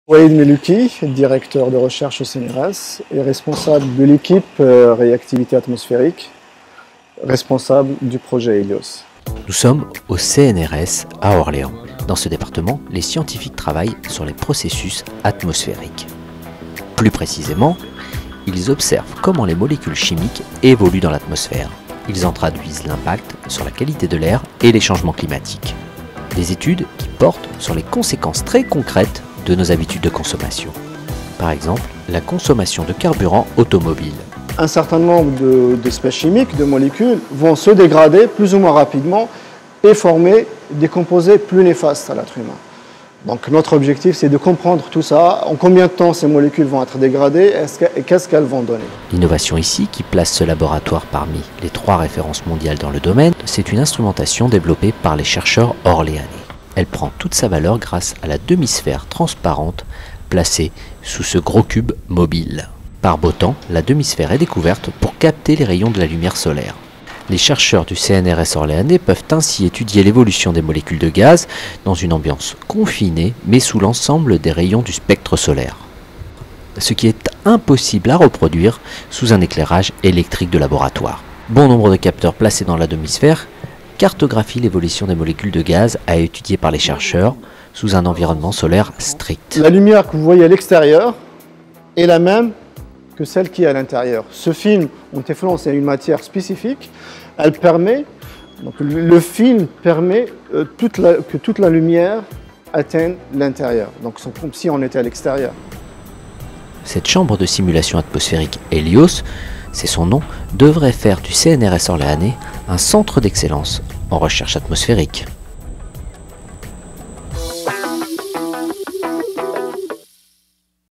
Walid Melouki, directeur de recherche au CNRS et responsable de l'équipe réactivité atmosphérique, responsable du projet Helios. Nous sommes au CNRS à Orléans. Dans ce département, les scientifiques travaillent sur les processus atmosphériques. Plus précisément, ils observent comment les molécules chimiques évoluent dans l'atmosphère. Ils en traduisent l'impact sur la qualité de l'air et les changements climatiques. Des études qui portent sur les conséquences très concrètes de nos habitudes de consommation. Par exemple, la consommation de carburant automobile. Un certain nombre d'espèces chimiques, de molécules, vont se dégrader plus ou moins rapidement et former des composés plus néfastes à l'être humain. Donc notre objectif, c'est de comprendre tout ça, en combien de temps ces molécules vont être dégradées et qu'est-ce qu'elles vont donner. L'innovation ici, qui place ce laboratoire parmi les 3 références mondiales dans le domaine, c'est une instrumentation développée par les chercheurs orléanais. Elle prend toute sa valeur grâce à la demi-sphère transparente placée sous ce gros cube mobile. Par beau temps, la demi-sphère est découverte pour capter les rayons de la lumière solaire. Les chercheurs du CNRS orléanais peuvent ainsi étudier l'évolution des molécules de gaz dans une ambiance confinée mais sous l'ensemble des rayons du spectre solaire. Ce qui est impossible à reproduire sous un éclairage électrique de laboratoire. Bon nombre de capteurs placés dans la demi-sphère cartographie l'évolution des molécules de gaz à étudier par les chercheurs sous un environnement solaire strict. La lumière que vous voyez à l'extérieur est la même que celle qui est à l'intérieur. Ce film en téflon, c'est une matière spécifique. Elle permet, donc le film permet que toute la lumière atteigne l'intérieur. Donc c'est comme si on était à l'extérieur. Cette chambre de simulation atmosphérique Helios, c'est son nom, devrait faire du CNRS orléanais un centre d'excellence en recherche atmosphérique.